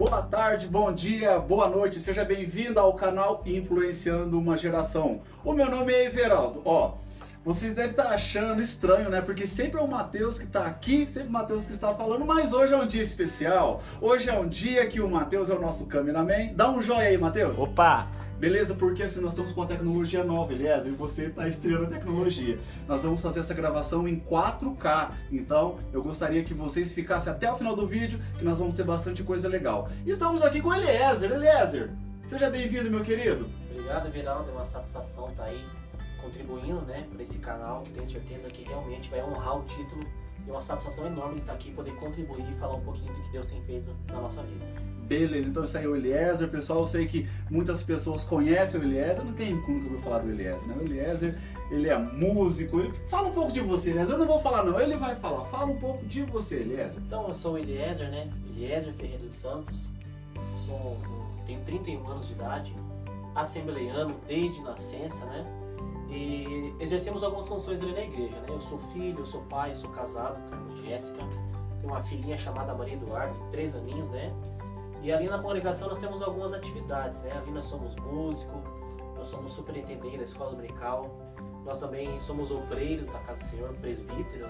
boa tarde, bom dia, boa noite, seja bem-vindo ao canal Influenciando uma Geração. O meu nome é Everaldo. Vocês devem estar achando estranho, né? Porque sempre é o Matheus que está aqui, sempre o Matheus que está falando, mas hoje é um dia especial. Hoje é um dia que o Matheus é o nosso cameraman. Dá um joinha aí, Matheus. Opa! Beleza? Porque assim, nós estamos com uma tecnologia nova, Eliezer, e você está estreando a tecnologia. Nós vamos fazer essa gravação em 4K, então eu gostaria que vocês ficassem até o final do vídeo, que nós vamos ter bastante coisa legal. E estamos aqui com o Eliezer. Eliezer, seja bem-vindo, meu querido. Obrigado, Everaldo, é uma satisfação estar aí contribuindo, para esse canal, que eu tenho certeza que realmente vai honrar o título. E uma satisfação enorme estar aqui, poder contribuir e falar um pouquinho do que Deus tem feito na nossa vida. Beleza, então esse aí é o Eliezer. Pessoal, eu sei que muitas pessoas conhecem o Eliezer, não tem como que eu vou falar do Eliezer, né? O Eliezer, ele é músico, ele fala um pouco de você, Eliezer. Eu não vou falar não, ele vai falar. Fala um pouco de você, Eliezer. Então, eu sou o Eliezer, Eliezer Ferreira dos Santos, tenho 31 anos de idade, assembleiano desde nascença, e exercemos algumas funções ali na igreja, Eu sou filho, eu sou pai, eu sou casado com a irmã Jéssica, tenho uma filhinha chamada Maria Eduarda, de 3 aninhos, E ali na congregação nós temos algumas atividades, Ali nós somos músico, nós somos superintendente da escola dominical, nós também somos obreiros da Casa do Senhor, presbítero,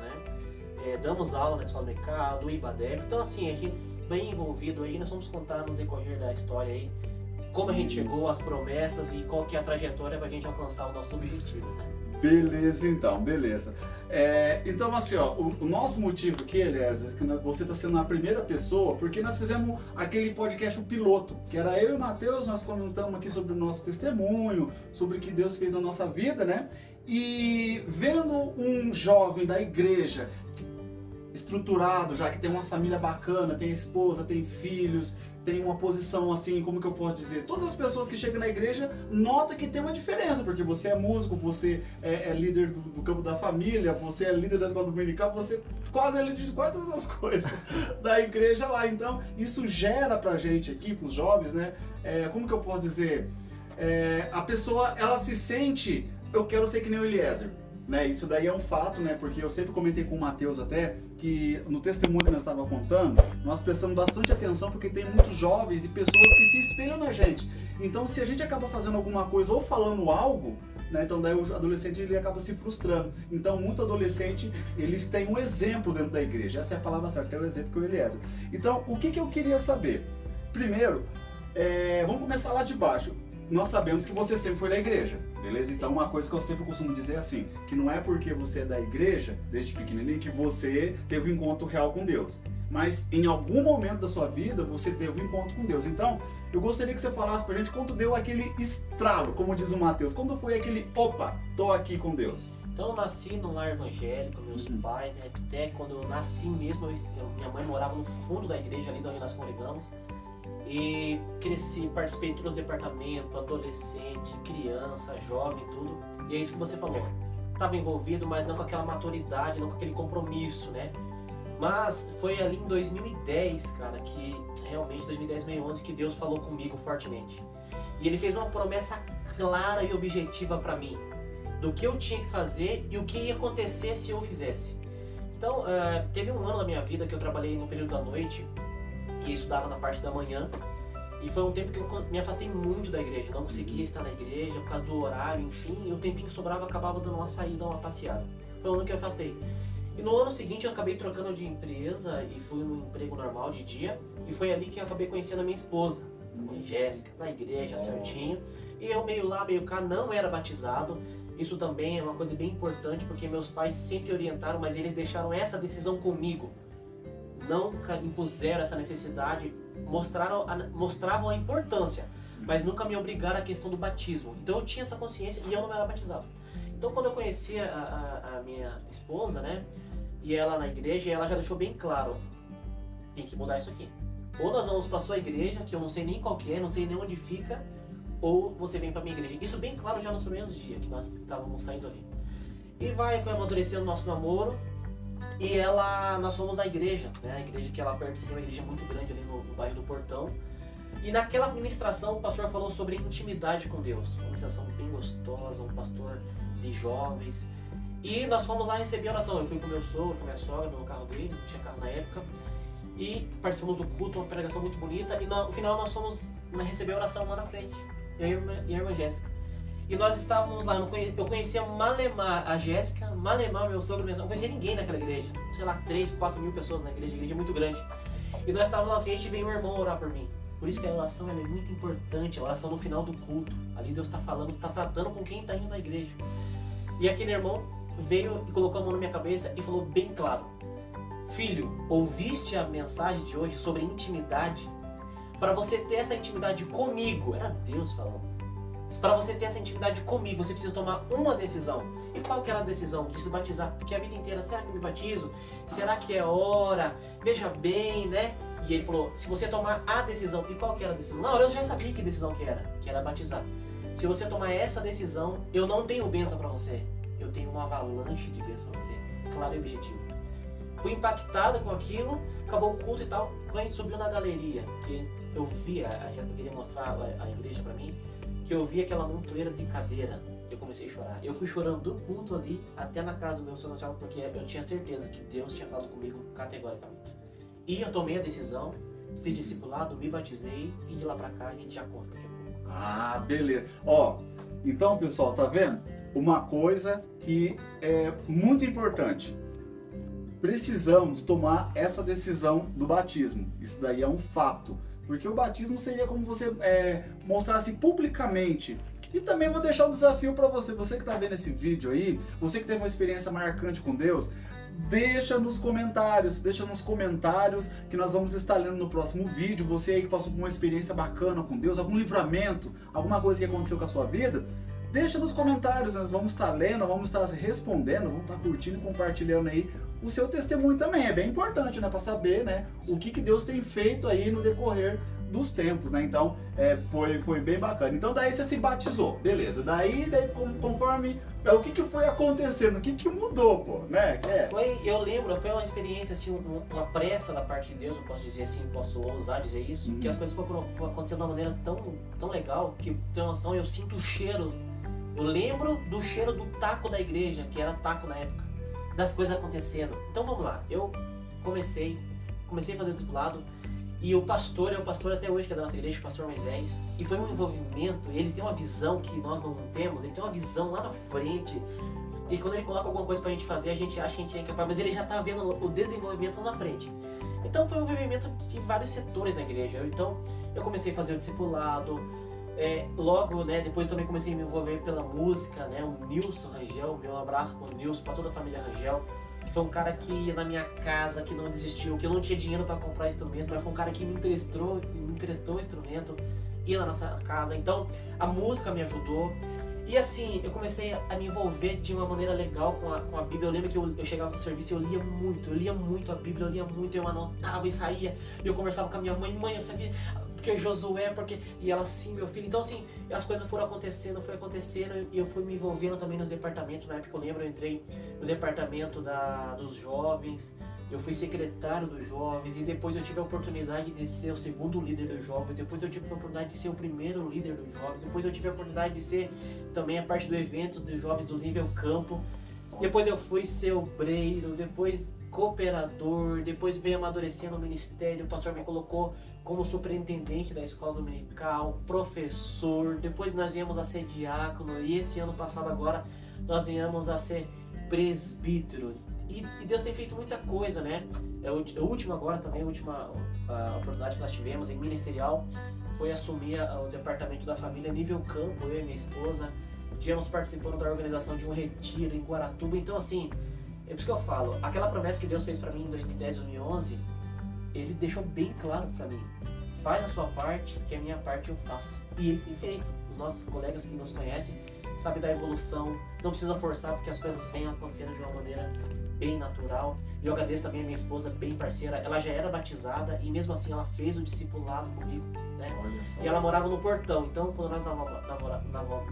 damos aula na escola dominical, do IBADEP. Então assim, a gente bem envolvido aí, nós vamos contar no decorrer da história aí, como a gente chegou, as promessas e qual que é a trajetória para a gente alcançar os nossos objetivos, Beleza, então, beleza. Então, assim, o nosso motivo aqui, Eliezer, é que você está sendo a primeira pessoa, porque nós fizemos aquele podcast, o piloto, que era eu e o Matheus, nós comentamos aqui sobre o nosso testemunho, sobre o que Deus fez na nossa vida, E vendo um jovem da igreja, estruturado, já que tem uma família bacana, tem esposa, tem filhos, tem uma posição assim, como que eu posso dizer? Todas as pessoas que chegam na igreja notam que tem uma diferença, porque você é músico, você é líder do campo da família, você é líder da escola dominical, você quase é líder de quase todas as coisas da igreja lá. Então, isso gera pra gente aqui, pros jovens, como que eu posso dizer? A pessoa, ela se sente, eu quero ser que nem o Eliezer. Isso daí é um fato, porque eu sempre comentei com o Matheus até, que no testemunho que nós estávamos contando, nós prestamos bastante atenção porque tem muitos jovens e pessoas que se espelham na gente. Então se a gente acaba fazendo alguma coisa ou falando algo, então daí o adolescente ele acaba se frustrando. Então muito adolescente, eles têm um exemplo dentro da igreja, essa é a palavra certa, é o exemplo que o Eliezer. Então o que eu queria saber? Primeiro, vamos começar lá de baixo. Nós sabemos que você sempre foi da igreja, beleza? Então uma coisa que eu sempre costumo dizer é assim, que não é porque você é da igreja, desde pequenininho, que você teve um encontro real com Deus. Mas em algum momento da sua vida, você teve um encontro com Deus. Então, eu gostaria que você falasse pra gente quando deu aquele estralo, como diz o Matheus. Quando foi aquele, opa, tô aqui com Deus. Então eu nasci num lar evangélico, meus pais, até quando eu nasci mesmo, minha mãe morava no fundo da igreja, ali de onde nós congregamos. E cresci, participei de todos os departamentos, adolescente, criança, jovem, tudo. E é isso que você falou. Estava envolvido, mas não com aquela maturidade, não com aquele compromisso, Mas foi ali em 2010, cara, que realmente, 2010, 2011, que Deus falou comigo fortemente. E Ele fez uma promessa clara e objetiva para mim, do que eu tinha que fazer e o que ia acontecer se eu fizesse. Então, teve um ano da minha vida que eu trabalhei no período da noite, e estudava na parte da manhã, e foi um tempo que eu me afastei muito da igreja, não conseguia estar na igreja por causa do horário, enfim, e o tempinho que sobrava acabava dando uma saída, uma passeada. Foi um ano que eu afastei. E no ano seguinte eu acabei trocando de empresa e fui num emprego normal de dia, e foi ali que eu acabei conhecendo a minha esposa, a Jéssica, na igreja, certinho, e eu meio lá, meio cá, não era batizado. Isso também é uma coisa bem importante, porque meus pais sempre orientaram, mas eles deixaram essa decisão comigo. Nunca impuseram essa necessidade, mostravam a importância, mas nunca me obrigaram à questão do batismo. Então eu tinha essa consciência e eu não era batizado. Então quando eu conheci a minha esposa, e ela na igreja, ela já deixou bem claro, tem que mudar isso aqui. Ou nós vamos para a sua igreja, que eu não sei nem qual que é, não sei nem onde fica, ou você vem para a minha igreja. Isso bem claro já nos primeiros dias que nós estávamos saindo ali. E foi amadurecendo o nosso namoro. E nós fomos na igreja, a igreja que ela pertencia, uma igreja muito grande ali no bairro do Portão. E naquela ministração o pastor falou sobre intimidade com Deus, uma ministração bem gostosa, um pastor de jovens. E nós fomos lá receber a oração. Eu fui com meu sogro, com a minha sogra, no carro dele, não tinha carro na época. E participamos do culto, uma pregação muito bonita. E no final nós fomos receber oração lá na frente, eu e a irmã Jéssica. E nós estávamos lá, eu conhecia malemar a Jéssica, malemar meu sogro, não conhecia ninguém naquela igreja. Sei lá, 3, 4 mil pessoas na igreja, a igreja é muito grande. E nós estávamos lá na frente e veio um irmão orar por mim. Por isso que a oração ela é muito importante, a oração no final do culto. Ali Deus está falando, está tratando com quem está indo na igreja. E aquele irmão veio e colocou a mão na minha cabeça e falou bem claro: filho, ouviste a mensagem de hoje sobre intimidade? Para você ter essa intimidade comigo, era Deus falando. Para você ter essa intimidade comigo, você precisa tomar uma decisão. E qual que era a decisão? De se batizar. Porque a vida inteira, será que eu me batizo? Será que é hora? Veja bem, né? E ele falou, se você tomar a decisão, e qual que era a decisão? Na hora eu já sabia que decisão que era batizar. Se você tomar essa decisão, eu não tenho bênção para você. Eu tenho uma avalanche de bênção para você. Claro e objetivo. Fui impactado com aquilo, acabou o culto e tal. Quando a gente subiu na galeria, que eu vi, a Jéssica queria mostrar a igreja para mim, que eu vi aquela montoeira de cadeira, eu comecei a chorar. Eu fui chorando do culto ali até na casa do meu senhor Nacional, porque eu tinha certeza que Deus tinha falado comigo categoricamente. E eu tomei a decisão, fiz discipulado, me batizei e de lá pra cá a gente já conta daqui a pouco. Ah, beleza. Ó, então pessoal, tá vendo? Uma coisa que é muito importante. Precisamos tomar essa decisão do batismo. Isso daí é um fato. Porque o batismo seria como você mostrasse publicamente. E também vou deixar um desafio para você. Você que está vendo esse vídeo aí, você que teve uma experiência marcante com Deus, deixa nos comentários que nós vamos estar lendo no próximo vídeo. Você aí que passou por uma experiência bacana com Deus, algum livramento, alguma coisa que aconteceu com a sua vida, deixa nos comentários, nós vamos estar lendo, vamos estar respondendo, vamos estar curtindo e compartilhando aí o seu testemunho também. É bem importante, né, para saber, né, o que Deus tem feito aí no decorrer dos tempos, né? Então, foi bem bacana. Então, daí você se batizou, beleza. Daí conforme o que foi acontecendo, o que mudou, pô, né? Eu lembro, foi uma experiência, assim, uma pressa da parte de Deus, eu posso dizer assim, posso ousar dizer isso, que as coisas foram acontecendo de uma maneira tão legal, que, tem noção, eu sinto o cheiro, eu lembro do cheiro do taco da igreja, que era taco na época, das coisas acontecendo. Então, vamos lá, eu comecei a fazer o discipulado, e o pastor é o pastor até hoje, que é da nossa igreja, o pastor Moisés. E foi um envolvimento, ele tem uma visão que nós não temos, ele tem uma visão lá na frente. E quando ele coloca alguma coisa pra gente fazer, a gente acha que a gente é incapaz, mas ele já tá vendo o desenvolvimento lá na frente. Então foi um envolvimento de vários setores na igreja. Então eu comecei a fazer o discipulado, logo, né, depois também comecei a me envolver pela música, né, o Nilson Rangel, meu abraço pro Nilson, pra toda a família Rangel. Que foi um cara que ia na minha casa, que não desistiu, que eu não tinha dinheiro para comprar instrumento, mas foi um cara que me emprestou o instrumento, ia na nossa casa. Então a música me ajudou. E assim, eu comecei a me envolver de uma maneira legal com a Bíblia. Eu lembro que eu chegava no serviço e eu lia muito a Bíblia, eu anotava e saía. E eu conversava com a minha mãe, eu sabia, porque Josué, e ela assim, meu filho. Então assim, as coisas foram acontecendo, e eu fui me envolvendo também nos departamentos. Na época eu lembro, eu entrei no departamento dos jovens, eu fui secretário dos jovens, e depois eu tive a oportunidade de ser o segundo líder dos jovens, depois eu tive a oportunidade de ser o primeiro líder dos jovens, depois eu tive a oportunidade de ser também a parte do evento dos jovens do nível campo, depois eu fui ser obreiro, depois cooperador, depois veio amadurecendo o ministério, o pastor me colocou como superintendente da escola dominical, professor, depois nós viemos a ser diácono, e esse ano passado agora nós viemos a ser presbítero. E Deus tem feito muita coisa, né? A última oportunidade que nós tivemos em ministerial foi assumir o departamento da família nível campo, eu e minha esposa. Estivemos participando da organização de um retiro em Guaratuba. Então assim, é por isso que eu falo, aquela promessa que Deus fez para mim em 2010, 2011, Ele deixou bem claro para mim: faz a sua parte, que a minha parte eu faço. E Ele tem feito. Os nossos colegas que nos conhecem sabem da evolução, não precisa forçar, porque as coisas vêm acontecendo de uma maneira bem natural. E eu agradeço também a minha esposa, bem parceira. Ela já era batizada e mesmo assim ela fez o discipulado comigo, né? E ela morava no Portão. Então quando nós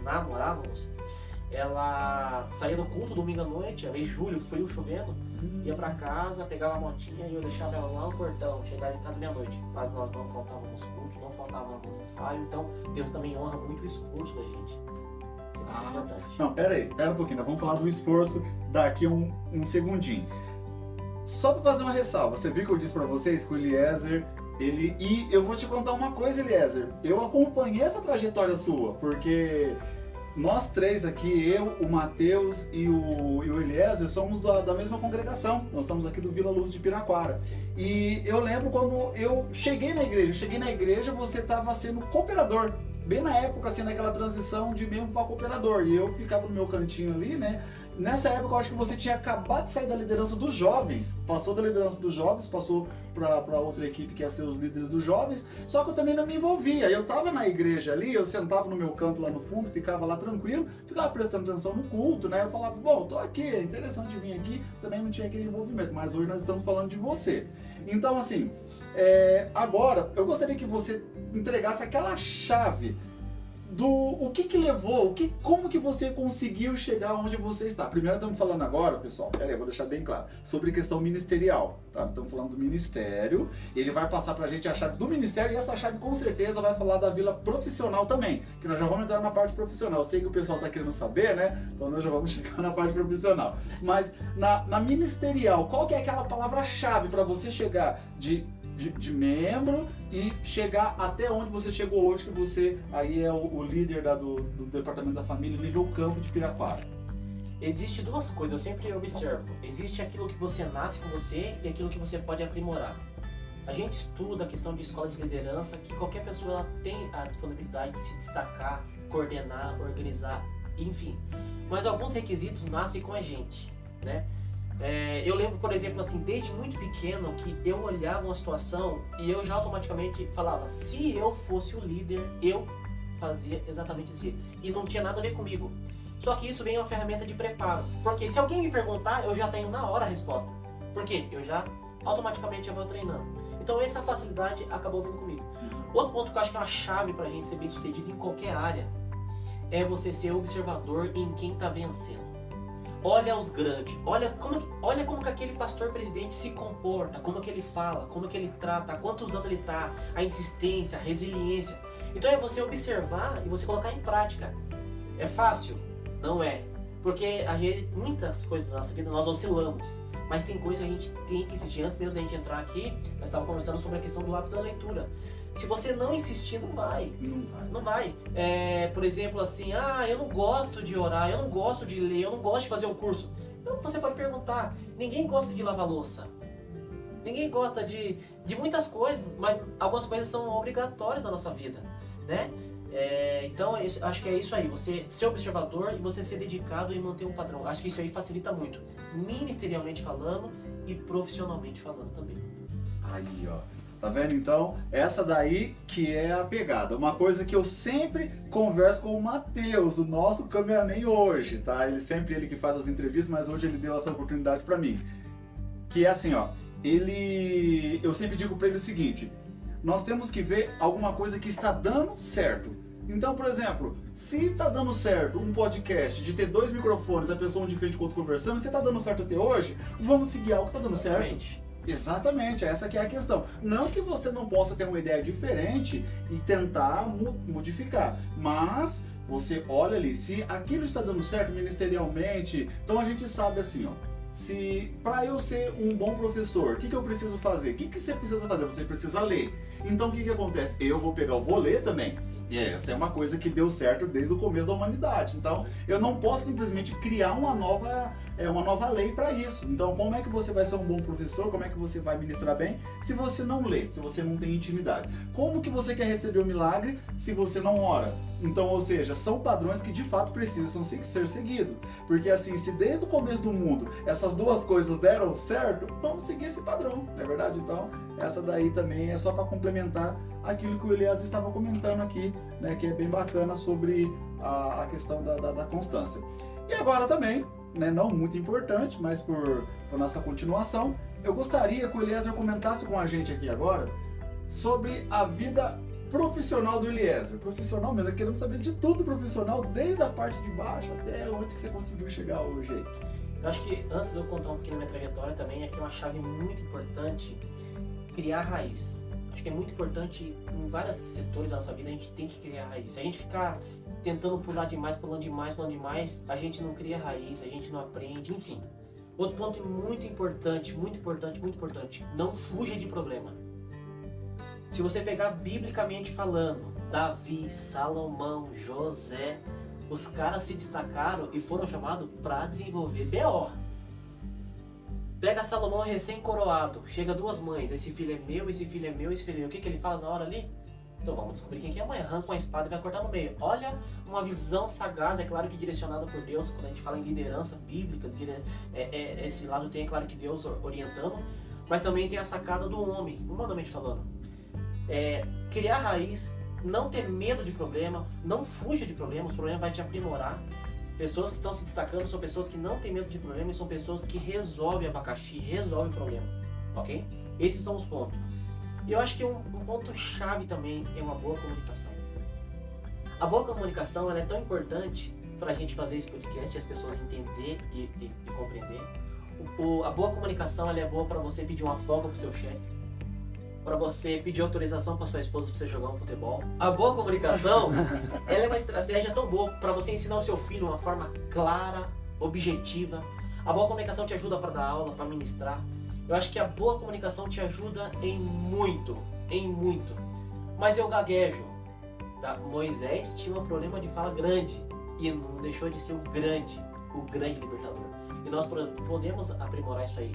namorávamos, ela saía do culto domingo à noite, às vezes julho, frio, chovendo, ia pra casa, pegava a motinha e eu deixava ela lá no Portão. Chegava em casa meia-noite, mas nós não faltávamos culto, não faltávamos ensaio. Então Deus também honra muito o esforço da gente. Não, pera um pouquinho, nós vamos falar do esforço daqui um segundinho. só para fazer uma ressalva, você viu que eu disse para vocês que o Eliezer, e eu vou te contar uma coisa, Eliezer, eu acompanhei essa trajetória sua, porque nós três aqui, eu, o Matheus e o Eliezer, somos da mesma congregação. Nós estamos aqui do Vila Luz de Piraquara. E eu lembro quando eu cheguei na igreja, você estava sendo cooperador. Bem na época, assim, naquela transição de membro para cooperador. E eu ficava no meu cantinho ali, né? Nessa época, eu acho que você tinha acabado de sair da liderança dos jovens. Passou da liderança dos jovens, passou para outra equipe que ia ser os líderes dos jovens. Só que eu também não me envolvia. Eu estava na igreja ali, eu sentava no meu canto lá no fundo, ficava lá tranquilo, ficava prestando atenção no culto, né? Eu falava, bom, tô aqui, é interessante vir aqui. Também não tinha aquele envolvimento, mas hoje nós estamos falando de você. Então, assim, agora, eu gostaria que você entregasse aquela chave o que levou, como que você conseguiu chegar onde você está. Primeiro estamos falando agora, pessoal, peraí, eu vou deixar bem claro, sobre questão ministerial, tá? Estamos falando do ministério, ele vai passar pra gente a chave do ministério e essa chave com certeza vai falar da vila profissional também, que nós já vamos entrar na parte profissional. Eu sei que o pessoal está querendo saber, né? Então nós já vamos chegar na parte profissional. Mas na ministerial, qual que é aquela palavra-chave para você chegar de membro e chegar até onde você chegou hoje, que você aí é o líder do departamento da família, nível campo de Piraquara? Existe duas coisas, eu sempre observo. Existe aquilo que você nasce com você e aquilo que você pode aprimorar. A gente estuda a questão de escola de liderança, que qualquer pessoa ela tem a disponibilidade de se destacar, coordenar, organizar, enfim. Mas alguns requisitos nascem com a gente, né? Eu lembro, por exemplo, assim, desde muito pequeno que eu olhava uma situação e eu já automaticamente falava, se eu fosse o líder, eu fazia exatamente isso. E não tinha nada a ver comigo. Só que isso vem uma ferramenta de preparo. Porque se alguém me perguntar, eu já tenho na hora a resposta. Por quê? Eu já automaticamente vou treinando. Então essa facilidade acabou vindo comigo. Outro ponto que eu acho que é uma chave pra gente ser bem sucedido em qualquer área é você ser observador em quem tá vencendo. Olha os grandes, olha como que aquele pastor presidente se comporta, como que ele fala, como que ele trata, há quantos anos ele está, a insistência, a resiliência. Então é você observar e você colocar em prática. É fácil? Não é. Porque muitas coisas da nossa vida nós oscilamos, mas tem coisas que a gente tem que insistir. Antes mesmo da gente entrar aqui, nós estávamos conversando sobre a questão do hábito da leitura. Se você não insistir, não vai. Não vai. Por exemplo, assim, eu não gosto de orar, eu não gosto de ler, eu não gosto de fazer o curso. Então, você pode perguntar, ninguém gosta de lavar louça. Ninguém gosta de muitas coisas, mas algumas coisas são obrigatórias na nossa vida, né? Então, acho que é isso aí, você ser observador e você ser dedicado e manter um padrão. Acho que isso aí facilita muito, ministerialmente falando e profissionalmente falando também. Aí, ó. Tá vendo? Então, essa daí que é a pegada. Uma coisa que eu sempre converso com o Matheus, o nosso cameraman hoje, tá? Ele que faz as entrevistas, mas hoje ele deu essa oportunidade pra mim. Que é assim, ó. Eu sempre digo pra ele o seguinte, nós temos que ver alguma coisa que está dando certo. Então, por exemplo, se tá dando certo um podcast de ter 2 microfones, a pessoa um de frente com o outro conversando, se tá dando certo até hoje, vamos seguir algo que tá dando certo. Exatamente, essa que é a questão. Não que você não possa ter uma ideia diferente e tentar modificar, mas você olha ali, se aquilo está dando certo ministerialmente, então a gente sabe assim, ó, se para eu ser um bom professor, o que eu preciso fazer? O que você precisa fazer? Você precisa ler. Então o que acontece? Eu vou ler também. E essa é uma coisa que deu certo desde o começo da humanidade. Então, eu não posso simplesmente criar uma nova lei para isso. Então, como é que você vai ser um bom professor? Como é que você vai ministrar bem se você não lê, se você não tem intimidade? Como que você quer receber o milagre se você não ora? Então, ou seja, são padrões que de fato precisam ser seguidos. Porque assim, se desde o começo do mundo essas duas coisas deram certo, vamos seguir esse padrão, não é verdade? Então, essa daí também é só para complementar aquilo que o Elias estava comentando aqui, né, que é bem bacana sobre a questão da constância. E agora também, né, não muito importante, mas por nossa continuação, eu gostaria que o Eliezer comentasse com a gente aqui agora sobre a vida profissional do Eliezer. Profissional mesmo, queremos saber de tudo profissional, desde a parte de baixo até onde que você conseguiu chegar hoje aí. Eu acho que antes de eu contar um pouquinho da minha trajetória também, aqui é uma chave muito importante, criar raiz. Acho que é muito importante em vários setores da nossa vida, a gente tem que criar raiz. Se a gente ficar tentando pular demais, pulando demais, a gente não cria raiz, a gente não aprende, enfim. Outro ponto muito importante, muito importante, muito importante. Não fuja de problema. Se você pegar biblicamente falando, Davi, Salomão, José, os caras se destacaram e foram chamados para desenvolver BO. Pega Salomão recém-coroado, chega duas mães, esse filho é meu, esse filho é meu, esse filho é meu. O que ele fala na hora ali? Então vamos descobrir quem que é a mãe. Arranca uma espada e vai cortar no meio. Olha, uma visão sagaz, é claro que direcionada por Deus. Quando a gente fala em liderança bíblica, esse lado tem, é claro que Deus orientando, mas também tem a sacada do homem, humanamente falando. Criar raiz, não ter medo de problema, não fuja de problemas, o problema vai te aprimorar. Pessoas que estão se destacando são pessoas que não têm medo de problema e são pessoas que resolvem abacaxi, resolvem problema, ok? Esses são os pontos. E eu acho que um ponto-chave também é uma boa comunicação. A boa comunicação ela é tão importante para a gente fazer esse podcast e as pessoas entender e compreender. A boa comunicação ela é boa para você pedir uma folga para o seu chefe, para você pedir autorização para sua esposa para você jogar um futebol. A boa comunicação ela é uma estratégia tão boa para você ensinar o seu filho de uma forma clara, objetiva. A boa comunicação te ajuda para dar aula, para ministrar. Eu acho que a boa comunicação te ajuda em muito. Mas eu gaguejo. Tá? Moisés tinha um problema de fala grande e não deixou de ser o grande libertador. E nós podemos aprimorar isso aí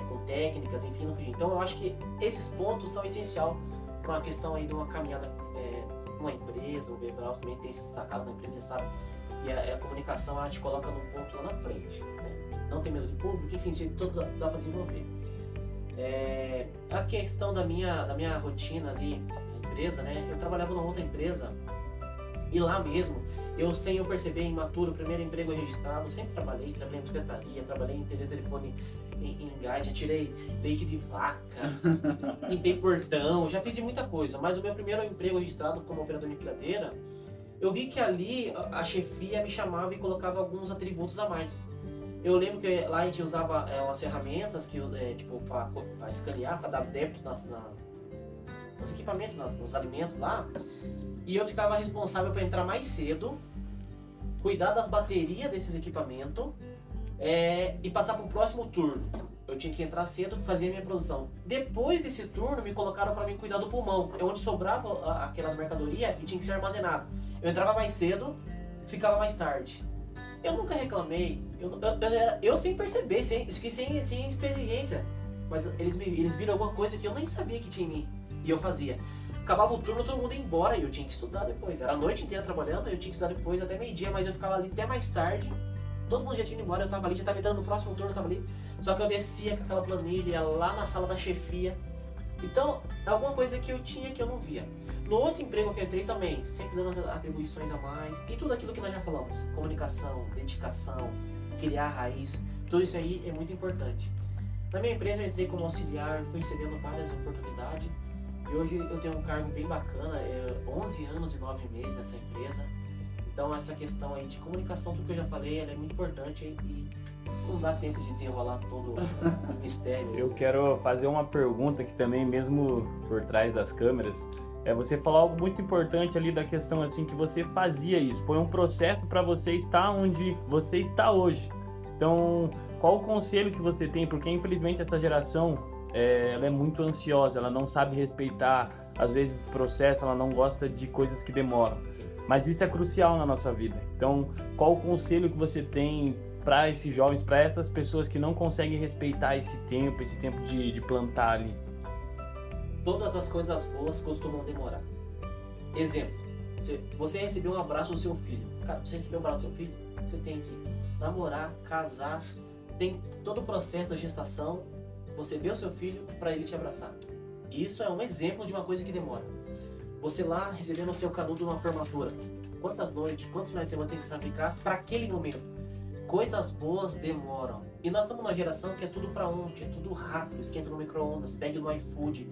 com técnicas, enfim, não fugir. Então eu acho que esses pontos são essenciais para uma questão aí de uma caminhada numa empresa. O Everaldo também tem se destacado na empresa, sabe? E a comunicação ela te coloca num ponto lá na frente, né? Não tem medo de público, enfim, isso tudo dá para desenvolver. A questão da minha rotina ali na empresa, né? Eu trabalhava numa outra empresa e lá mesmo, sem eu perceber, imaturo, o primeiro emprego registrado, eu sempre trabalhei em secretaria, trabalhei em telefone em gás, já tirei leite de vaca, pintei portão, já fiz de muita coisa, mas o meu primeiro emprego registrado como operador de empilhadeira, eu vi que ali a chefia me chamava e colocava alguns atributos a mais. Eu lembro que lá a gente usava umas ferramentas que, tipo, para escanear, para dar débito nos equipamentos, nos alimentos lá. E eu ficava responsável para entrar mais cedo, cuidar das baterias desses equipamentos e passar para o próximo turno. Eu tinha que entrar cedo, fazer a minha produção. Depois desse turno, me colocaram para mim cuidar do pulmão. É onde sobrava aquelas mercadorias e tinha que ser armazenado. Eu entrava mais cedo, ficava mais tarde. Eu nunca reclamei, eu sem perceber, fiquei sem experiência, mas eles viram alguma coisa que eu nem sabia que tinha em mim, e eu fazia. Acabava o turno, todo mundo ia embora e eu tinha que estudar depois, era a noite inteira trabalhando, eu tinha que estudar depois até meio-dia, mas eu ficava ali até mais tarde, todo mundo já tinha ido embora, eu tava ali, já tava entrando no próximo turno, eu tava ali, só que eu descia com aquela planilha lá na sala da chefia, então, alguma coisa que eu tinha que eu não via. No outro emprego que eu entrei também, sempre dando as atribuições a mais, e tudo aquilo que nós já falamos, comunicação, dedicação, criar raiz, tudo isso aí é muito importante. Na minha empresa eu entrei como auxiliar, fui recebendo várias oportunidades, e hoje eu tenho um cargo bem bacana, 11 anos e 9 meses nessa empresa. Então essa questão aí de comunicação, tudo que eu já falei, ela é muito importante e não dá tempo de desenrolar todo o mistério. Eu quero fazer uma pergunta que também, mesmo por trás das câmeras, você falou algo muito importante ali da questão assim que você fazia isso. Foi um processo para você estar onde você está hoje. Então, qual o conselho que você tem? Porque infelizmente essa geração ela é muito ansiosa, ela não sabe respeitar às vezes esse processo, ela não gosta de coisas que demoram. Sim. Mas isso é crucial na nossa vida. Então, qual o conselho que você tem para esses jovens, para essas pessoas que não conseguem respeitar esse tempo de plantar ali? Todas as coisas boas costumam demorar. Exemplo, você recebeu um abraço do seu filho. Cara, você recebeu um abraço do seu filho, você tem que namorar, casar, tem todo o processo da gestação, você vê o seu filho para ele te abraçar. Isso é um exemplo de uma coisa que demora. Você lá recebendo o seu canudo numa formatura. Quantas noites, quantos finais de semana tem que se aplicar para aquele momento? Coisas boas demoram. E nós estamos numa geração que é tudo para ontem, é tudo rápido, esquenta no micro-ondas, pegue no iFood.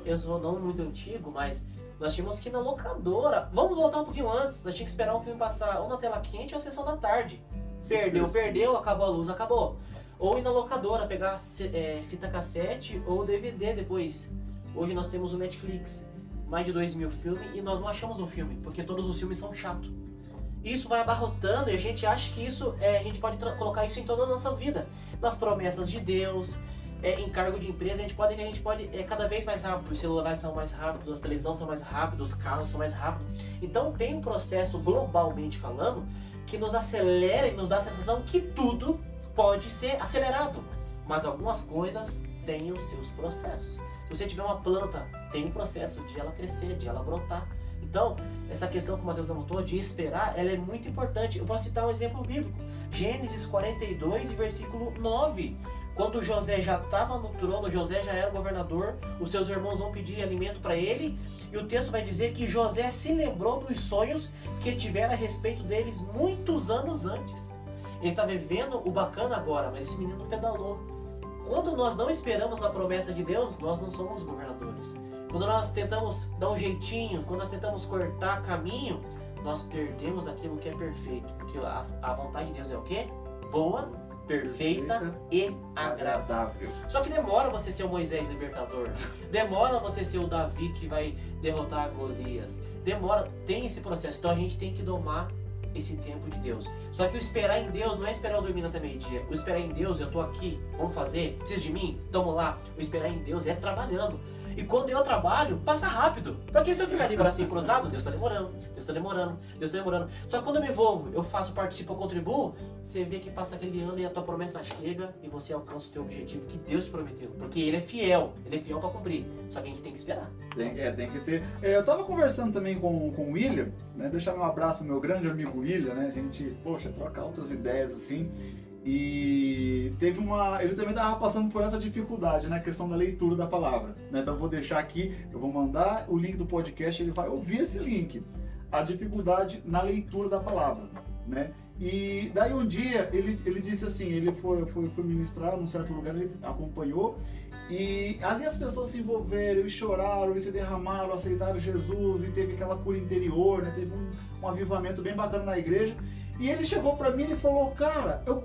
Eu sou não muito antigo, mas nós tínhamos que ir na locadora. Vamos voltar um pouquinho antes, nós tínhamos que esperar um filme passar ou na tela quente ou a sessão da tarde. Perdeu, acabou a luz, acabou. Ou ir na locadora, pegar fita cassete ou DVD depois. Hoje nós temos o Netflix, mais de 2.000 filmes e nós não achamos um filme, porque todos os filmes são chatos. isso vai abarrotando e a gente acha que isso a gente pode colocar isso em todas as nossas vidas. Nas promessas de Deus, em cargo de empresa, a gente pode cada vez mais rápido, os celulares são mais rápidos, as televisões são mais rápidas, os carros são mais rápidos. Então tem um processo, globalmente falando, que nos acelera e nos dá a sensação que tudo pode ser acelerado. Mas algumas coisas têm os seus processos. Se você tiver uma planta, tem um processo de ela crescer, de ela brotar. Então, essa questão que o Mateus anotou de esperar, ela é muito importante. Eu posso citar um exemplo bíblico. Gênesis 42, versículo 9. Quando José já estava no trono, José já era governador, os seus irmãos vão pedir alimento para ele, e o texto vai dizer que José se lembrou dos sonhos que tivera a respeito deles muitos anos antes. Ele está vivendo o bacana agora, mas esse menino pedalou. Quando nós não esperamos a promessa de Deus, nós não somos governadores. Quando nós tentamos dar um jeitinho, quando nós tentamos cortar caminho, nós perdemos aquilo que é perfeito. Porque a vontade de Deus é o quê? Boa, perfeita e agradável. Só que demora você ser o Moisés libertador. Demora você ser o Davi que vai derrotar Golias. Demora, tem esse processo. Então a gente tem que domar esse tempo de Deus. Só que o esperar em Deus não é esperar eu dormir até meio-dia. O esperar em Deus, eu tô aqui, vamos fazer, precisa de mim? Então vamos lá. O esperar em Deus é trabalhando. E quando eu trabalho, passa rápido. Porque se eu ficar ali bracinho cruzado, Deus está demorando, Deus está demorando, Deus está demorando. Só que quando eu me envolvo, eu faço, participo, eu contribuo, você vê que passa aquele ano e a tua promessa chega e você alcança o teu objetivo que Deus te prometeu. Porque Ele é fiel para cumprir. Só que a gente tem que esperar. Tem que ter. Eu tava conversando também com o William, né? Deixar meu abraço pro meu grande amigo William, né? A gente, trocar outras ideias assim. E ele também estava passando por essa dificuldade, né, questão da leitura da palavra, né? Então eu vou deixar aqui, eu vou mandar o link do podcast, ele vai ouvir esse link, a dificuldade na leitura da palavra, né? E daí um dia ele disse assim, ele foi ministrar num certo lugar, ele acompanhou, e ali as pessoas se envolveram e choraram e se derramaram, aceitaram Jesus e teve aquela cura interior, né? Teve um avivamento bem bacana na igreja. E ele chegou pra mim e falou, cara, eu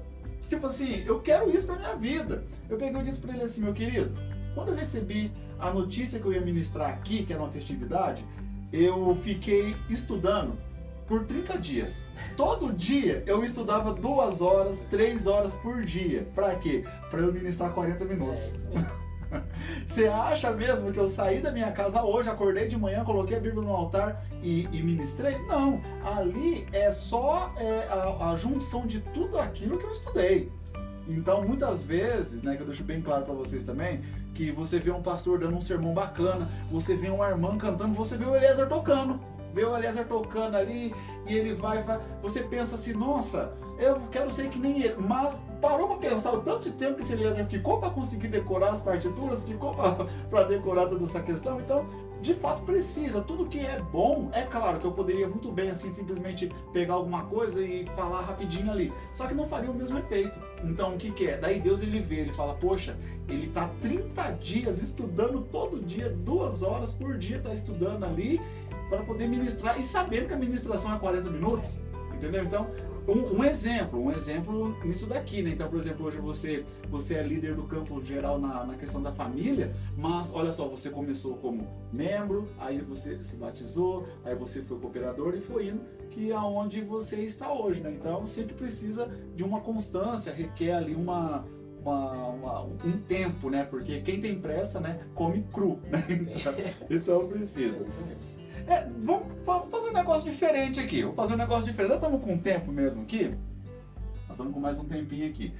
quero isso pra minha vida. Eu peguei e disse pra ele assim, meu querido, quando eu recebi a notícia que eu ia ministrar aqui, que era uma festividade, eu fiquei estudando por 30 dias. Todo dia eu estudava 2 horas, 3 horas por dia. Pra quê? Pra eu ministrar 40 minutos. Você acha mesmo que eu saí da minha casa hoje, acordei de manhã, coloquei a Bíblia no altar e ministrei? Não, ali é só a junção de tudo aquilo que eu estudei. Então, muitas vezes, né, que eu deixo bem claro para vocês também, que você vê um pastor dando um sermão bacana, você vê uma irmã cantando, você vê o Eliezer tocando. Vê o Eliezer tocando ali e ele vai, você pensa assim, nossa, eu quero ser que nem ele, mas parou para pensar o tanto de tempo que esse Eliezer ficou para conseguir decorar as partituras, ficou para decorar toda essa questão. Então, de fato precisa, tudo que é bom, é claro que eu poderia muito bem assim simplesmente pegar alguma coisa e falar rapidinho ali, só que não faria o mesmo efeito. Então o que é? Daí Deus ele vê, ele fala, poxa, ele tá 30 dias estudando todo dia, 2 horas por dia tá estudando ali para poder ministrar e sabendo que a ministração é 40 minutos, entendeu? Então um exemplo nisso daqui, né? Então, por exemplo, hoje você é líder do campo geral na questão da família, mas olha só, você começou como membro, aí você se batizou, aí você foi cooperador e foi indo que é onde você está hoje, né? Então, sempre precisa de uma constância, requer ali um tempo, né? Porque quem tem pressa, né, come cru, né? Então precisa. Vamos fazer um negócio diferente aqui. Vou fazer um negócio diferente. Nós estamos com tempo mesmo aqui. Nós estamos com mais um tempinho aqui.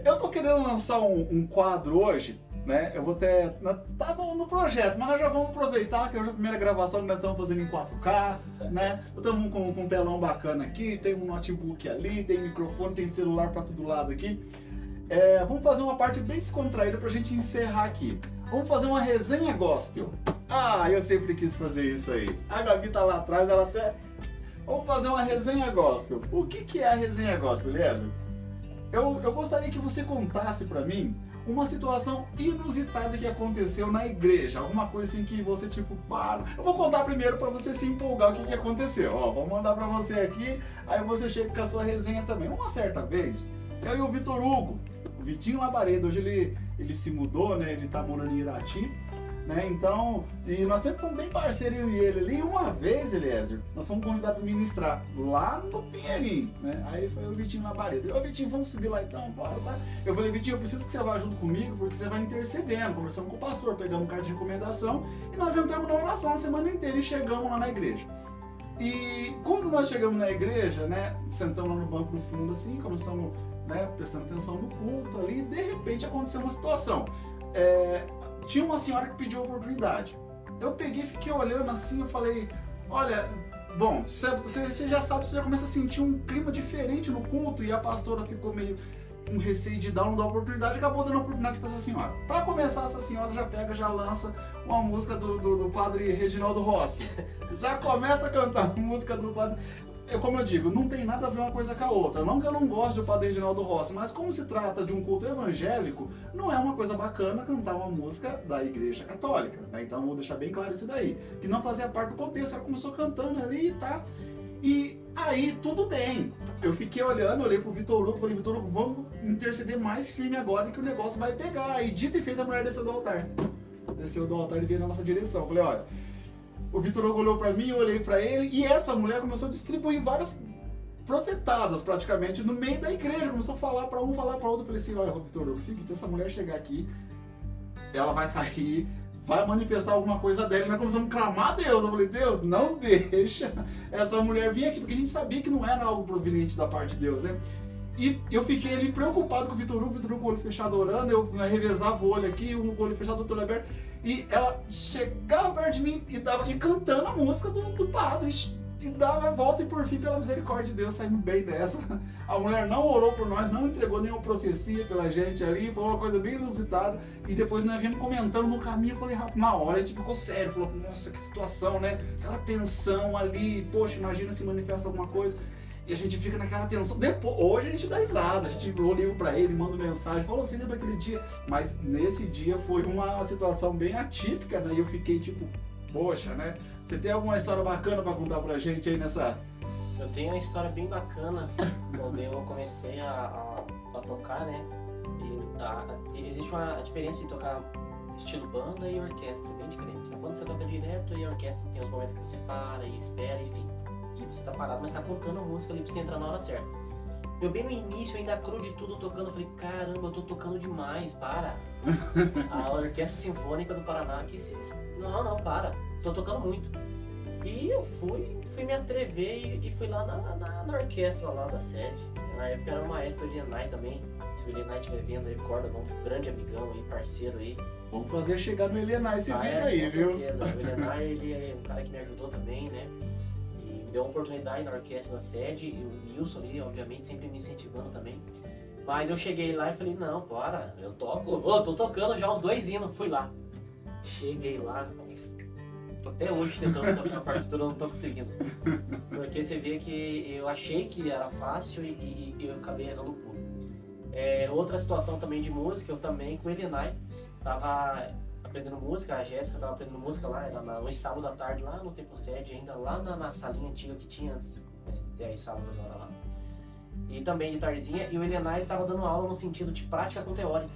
Eu tô querendo lançar um quadro hoje, né? Eu vou ter. Tá no projeto, mas nós já vamos aproveitar que hoje é a primeira gravação que nós estamos fazendo em 4K, né? Estamos com um telão bacana aqui, tem um notebook ali, tem microfone, tem celular para todo lado aqui. Vamos fazer uma parte bem descontraída pra gente encerrar aqui. Vamos fazer uma resenha gospel. Eu sempre quis fazer isso aí. A Gabi tá lá atrás, ela até... Vamos fazer uma resenha gospel. O que é a resenha gospel, Eliezer? Eu gostaria que você contasse pra mim uma situação inusitada que aconteceu na igreja. Alguma coisa assim que você para... Eu vou contar primeiro pra você se empolgar o que aconteceu. Vou mandar pra você aqui, aí você chega com a sua resenha também. Uma certa vez, eu e o Vitor Hugo, o Vitinho Labaredo, hoje ele se mudou, né? Ele tá morando em Irati. né? Então, e nós sempre fomos bem parceiros, eu e ele ali. E uma vez, Eliezer, nós fomos convidados para ministrar lá no Pinheirinho, né? Aí foi o Vitinho na Bareta. Ô Vitinho, vamos subir lá então, bora, tá? Eu falei, Vitinho, eu preciso que você vá junto comigo, porque você vai intercedendo, conversando com o pastor, pegamos um carta de recomendação e nós entramos na oração a semana inteira e chegamos lá na igreja. E quando nós chegamos na igreja, né, sentamos lá no banco no fundo assim, começamos, né, prestando atenção no culto ali, e de repente aconteceu uma situação. Tinha uma senhora que pediu oportunidade. Eu peguei, fiquei olhando assim, eu falei, olha, bom, você já sabe, você já começa a sentir um clima diferente no culto, e a pastora ficou meio com receio de dar uma oportunidade, acabou dando a oportunidade para essa senhora. Para começar, essa senhora já pega, já lança uma música do padre Reginaldo Rossi. Já começa a cantar a música do padre... Como eu digo, não tem nada a ver uma coisa com a outra. Não que eu não goste do padre Reginaldo Rossi, mas como se trata de um culto evangélico, não é uma coisa bacana cantar uma música da igreja católica, né? Então vou deixar bem claro isso daí. Que não fazia parte do contexto, ela começou cantando ali, tá? E aí, tudo bem. Eu fiquei olhando, olhei pro Vitor Hugo, falei, Vitor Hugo, vamos interceder mais firme agora que o negócio vai pegar. E dito e feito, a mulher desceu do altar. Desceu do altar e veio na nossa direção. Falei, olha, o Vitor Hugo olhou pra mim, eu olhei pra ele, e essa mulher começou a distribuir várias profetadas, praticamente, no meio da igreja. Começou a falar pra um, falar pra outro. Eu falei assim, olha, Vitor Hugo, é o seguinte, se essa mulher chegar aqui, ela vai cair, vai manifestar alguma coisa dela, e nós começamos a clamar a Deus. Eu falei, Deus, não deixa essa mulher vir aqui, porque a gente sabia que não era algo proveniente da parte de Deus, né? E eu fiquei ali preocupado com o Vitor Hugo com o olho fechado orando, eu revezava o olho aqui, um com o olho fechado, outro olho aberto, e ela chegava perto de mim e cantando a música do padre, e dava a volta, e por fim, pela misericórdia de Deus, saímos bem dessa. A mulher não orou por nós, não entregou nenhuma profecia pela gente ali, foi uma coisa bem inusitada, e depois nós viemos comentando no caminho, eu falei, na hora a gente ficou sério, falou, nossa, que situação, né? Aquela tensão ali, poxa, imagina se manifesta alguma coisa. E a gente fica naquela tensão. Depois, hoje a gente dá risada, a gente liga pra ele, manda mensagem, falou assim, lembra aquele dia? Mas nesse dia foi uma situação bem atípica, né? E eu fiquei tipo, poxa, né? Você tem alguma história bacana pra contar pra gente aí nessa... Eu tenho uma história bem bacana, quando eu comecei a tocar, né? Existe uma diferença em tocar estilo banda e orquestra, bem diferente. A banda você toca direto e a orquestra tem os momentos que você para e espera, enfim. E você tá parado, mas tá contando a música ali pra você entrar na hora certa. Eu bem no início, ainda cru de tudo tocando, eu falei, caramba, eu tô tocando demais, para. A Orquestra Sinfônica do Paraná, que vocês... Não, para, tô tocando muito. E eu fui me atrever e fui lá na orquestra lá da sede. Na época era o maestro Elienay também. Se o Elienay estiver vendo aí, corda, um grande amigão aí, parceiro aí. Vamos fazer chegar no Elienay esse vídeo aí, viu? Com certeza, o Elienay, ele é um cara que me ajudou também, né? Deu uma oportunidade na orquestra da sede, e o Nilson ali, obviamente, sempre me incentivando também. Mas eu cheguei lá e falei, não, bora, eu toco. Tô tocando já uns 2 hinos, fui lá. Cheguei lá, mas tô até hoje tentando tocar a partitura, não tô conseguindo. Porque você vê que eu achei que era fácil e eu acabei errando pulo. Outra situação também de música, eu também com o Elienay, tava aprendendo música, a Jéssica tava aprendendo música lá, era nos sábados à tarde, lá no Tempo Sede, ainda lá na salinha antiga que tinha antes, tem as salas agora lá. E também de tardezinha, e o Elienay tava dando aula no sentido de prática com teórica.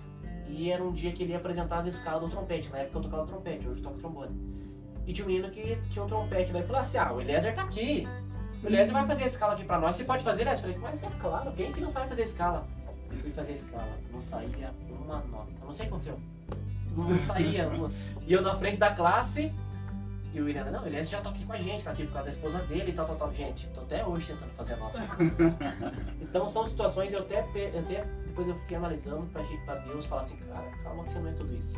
E era um dia que ele ia apresentar as escalas do trompete, na época eu tocava trompete, hoje eu toco trombone. E tinha um menino que tinha um trompete, daí falou assim, o Eliezer tá aqui, o Eliezer vai fazer a escala aqui pra nós, você pode fazer, né? Eu falei, mas é claro, quem que não sabe fazer a escala? Eu fui fazer a escala, não saía uma nota, não sei o que aconteceu. Não saía. E eu na frente da classe, e o William, não, o Eliezer já tá aqui com a gente, tá aqui por causa da esposa dele e tal. Gente, tô até hoje tentando fazer a nota. Então são situações, eu até depois eu fiquei analisando pra Deus falar assim, cara, calma que você não é tudo isso.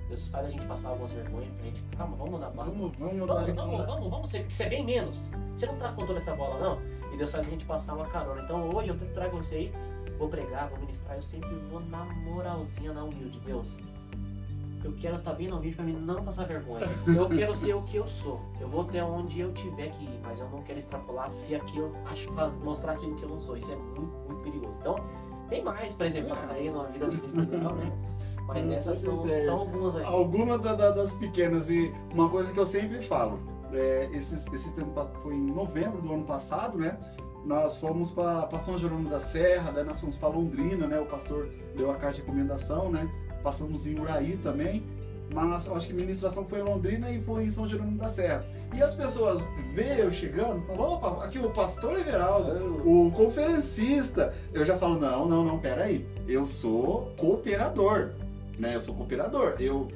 Deus faz a gente passar algumas vergonhas pra gente, calma, vamos mudar basta. Vamos ser, porque você é bem menos. Você não tá contando essa bola, não. E Deus faz a gente passar uma carona. Então hoje eu trago você aí, vou pregar, vou ministrar, eu sempre vou na moralzinha, na humilde. Deus, eu quero estar bem na humilde pra mim não passar vergonha. Eu quero ser o que eu sou. Eu vou até onde eu tiver que ir, mas eu não quero extrapolar se aquilo, mostrar aquilo que eu não sou. Isso é muito, muito perigoso. Então, tem mais pra exemplar aí na vida cristã, né? Mas essas são algumas aí. Algumas das pequenas. E uma coisa que eu sempre falo, esse tempo foi em novembro do ano passado, né? Nós fomos para São Jerônimo da Serra, daí nós fomos para Londrina, né? O pastor deu a carta de recomendação, né? Passamos em Uraí também. mas eu acho que ministração foi em Londrina e foi em São Jerônimo da Serra. E as pessoas veem eu chegando e falam, opa, aqui o pastor Everaldo, o conferencista. Eu já falo, não, peraí, eu sou cooperador, né? Eu sou cooperador. Eu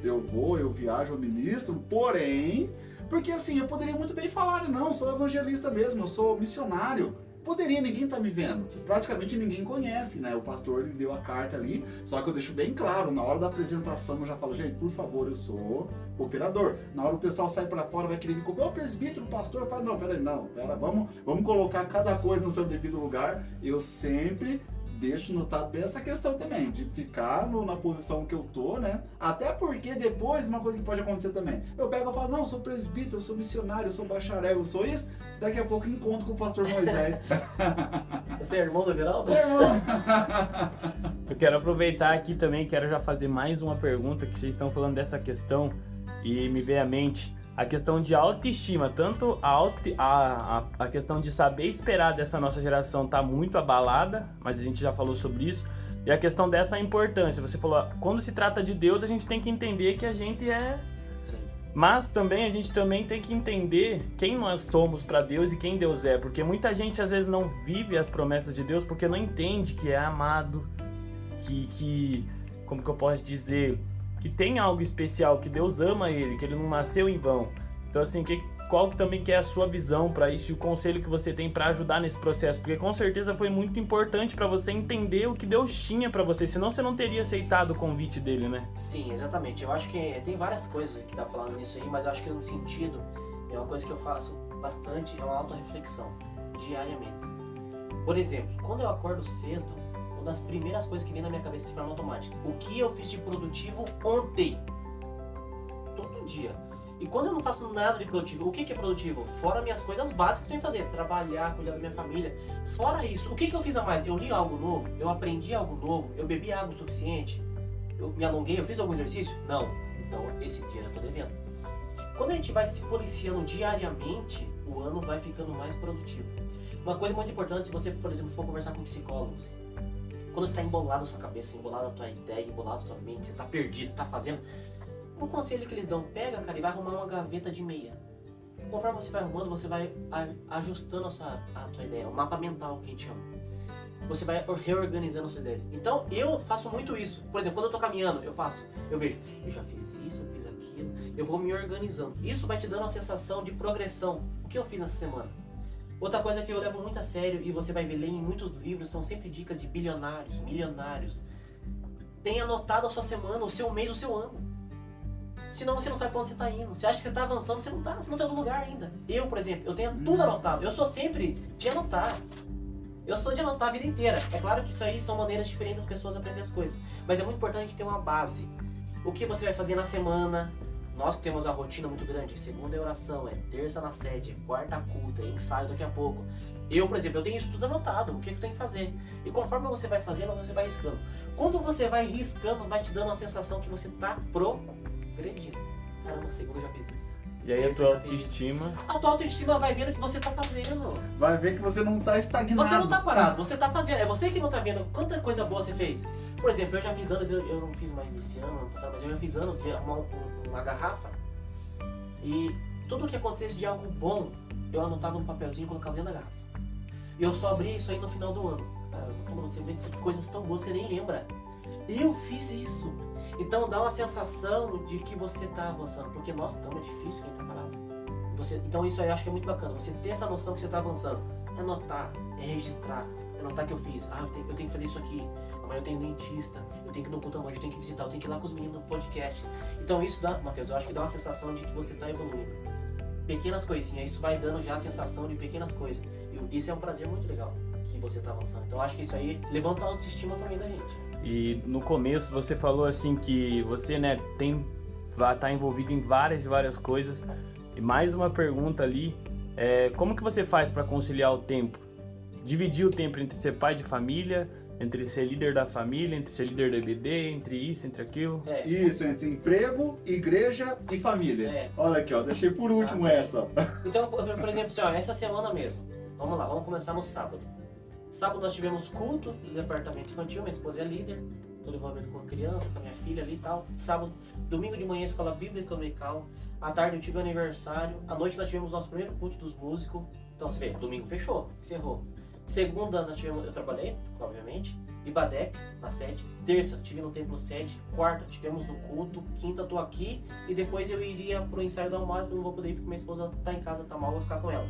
viajo, eu ministro, porém, porque assim, eu poderia muito bem falar, não, eu sou evangelista mesmo, eu sou missionário. Poderia, ninguém tá me vendo. Praticamente ninguém conhece, né? O pastor, ele deu a carta ali, só que eu deixo bem claro, na hora da apresentação eu já falo, gente, por favor, eu sou cooperador. Na hora o pessoal sai pra fora, vai querer me cooperar, o presbítero, o pastor, eu falo, não, pera, vamos colocar cada coisa no seu devido lugar. Eu sempre deixo notado bem essa questão também, de ficar na posição que eu tô, né? Até porque depois, uma coisa que pode acontecer também, eu pego e falo, não, eu sou presbítero, eu sou missionário, eu sou bacharel, eu sou isso, daqui a pouco encontro com o pastor Moisés. Você é irmão do Everaldo? Você é irmão! Eu quero aproveitar aqui também, quero já fazer mais uma pergunta, que vocês estão falando dessa questão, e me veio à mente a questão de autoestima, tanto a questão de saber esperar dessa nossa geração tá muito abalada, mas a gente já falou sobre isso, e a questão dessa importância, você falou, quando se trata de Deus, a gente tem que entender que a gente é... Sim. Mas também a gente também tem que entender quem nós somos para Deus e quem Deus é, porque muita gente às vezes não vive as promessas de Deus porque não entende que é amado, que como que eu posso dizer, que tem algo especial, que Deus ama ele, que ele não nasceu em vão. Então assim, qual também que é a sua visão para isso e o conselho que você tem para ajudar nesse processo? Porque com certeza foi muito importante para você entender o que Deus tinha para você, senão você não teria aceitado o convite dele, né? Sim, exatamente. Eu acho que tem várias coisas que tá falando nisso aí, mas eu acho que no sentido, é uma coisa que eu faço bastante, é uma autorreflexão, diariamente. Por exemplo, quando eu acordo cedo, uma das primeiras coisas que vem na minha cabeça de forma automática, o que eu fiz de produtivo ontem? Todo dia. E quando eu não faço nada de produtivo, o que é produtivo? Fora minhas coisas básicas que eu tenho que fazer, trabalhar, cuidar da minha família. Fora isso, o que eu fiz a mais? Eu li algo novo? Eu aprendi algo novo? Eu bebi água o suficiente? Eu me alonguei? Eu fiz algum exercício? Não. Então esse dia eu tô devendo. Quando a gente vai se policiando diariamente, o ano vai ficando mais produtivo. Uma coisa muito importante, se você, por exemplo, for conversar com psicólogos, quando você está embolado na sua cabeça, embolado na tua ideia, embolado na tua mente, você está perdido, está fazendo... Um conselho que eles dão, pega, cara, e vai arrumar uma gaveta de meia. Conforme você vai arrumando, você vai ajustando a tua ideia, o mapa mental que a gente chama. Você vai reorganizando as suas ideias. Então, eu faço muito isso. Por exemplo, quando eu tô caminhando, eu vejo, eu já fiz isso, eu fiz aquilo, eu vou me organizando. Isso vai te dando uma sensação de progressão. O que eu fiz nessa semana? Outra coisa que eu levo muito a sério, e você vai ver, ler em muitos livros, são sempre dicas de bilionários, milionários. Tenha anotado a sua semana, o seu mês, o seu ano. Senão você não sabe pra onde você tá indo. Você acha que você tá avançando, você não saiu do lugar ainda. Eu, por exemplo, eu tenho tudo anotado. Eu sou sempre de anotar. Eu sou de anotar a vida inteira. É claro que isso aí são maneiras diferentes das pessoas aprenderem as coisas. Mas é muito importante ter uma base. O que você vai fazer na semana. Nós que temos uma rotina muito grande. Segunda é oração, é terça na sede, é quarta culta, é ensaio daqui a pouco. Eu, por exemplo, eu tenho isso tudo anotado. O que eu tenho que fazer? E conforme você vai fazendo, você vai riscando. Quando você vai riscando, vai te dando a sensação que você tá progredindo. Caramba, o segundo já fez isso. E aí a tua autoestima... A tua autoestima vai vendo o que você tá fazendo. Vai ver que você não tá estagnado. Você não tá parado, você tá fazendo. É você que não tá vendo quanta coisa boa você fez. Por exemplo, eu já fiz anos, eu não fiz mais esse ano passado, mas eu já fiz anos de arrumar uma garrafa. E tudo que acontecesse de algo bom, eu anotava no papelzinho e colocava dentro da garrafa. E eu só abria isso aí no final do ano. Cara, quando você vê coisas tão boas, você nem lembra. Eu fiz isso. Então dá uma sensação de que você está avançando, porque nós estamos, é difícil quem está parado. Então isso aí eu acho que é muito bacana, você ter essa noção que você está avançando. É anotar, é registrar, é anotar que eu fiz. Eu tenho que fazer isso aqui, amanhã eu tenho dentista, eu tenho que ir no culto à noite, eu tenho que visitar, eu tenho que ir lá com os meninos no podcast. Então isso dá, Matheus, eu acho que dá uma sensação de que você está evoluindo. Pequenas coisinhas, isso vai dando já a sensação de pequenas coisas. E isso é um prazer muito legal, que você está avançando. Então eu acho que isso aí levanta a autoestima também da gente. E no começo você falou assim que você, né, vai estar envolvido em várias coisas. E mais uma pergunta ali, como que você faz para conciliar o tempo? Dividir o tempo entre ser pai de família, entre ser líder da família, entre ser líder da EBD, entre isso, entre aquilo? Isso, entre emprego, igreja e família. Olha aqui, ó, deixei por último essa. Então, por exemplo, assim, ó, essa semana mesmo, vamos lá, vamos começar no sábado. Sábado nós tivemos culto do departamento infantil, minha esposa é líder, todo envolvimento com a criança, com a minha filha ali e tal. Sábado, domingo de manhã, escola bíblica dominical. À tarde eu tive um aniversário. À noite nós tivemos nosso primeiro culto dos músicos. Então você vê, domingo fechou, encerrou. Segunda eu trabalhei, obviamente. Ibadep, na sede. Terça, estive no templo sede. Quarta, tivemos no culto. Quinta, tô aqui. E depois eu iria pro ensaio da Almada, não vou poder ir porque minha esposa tá em casa, tá mal, vou ficar com ela.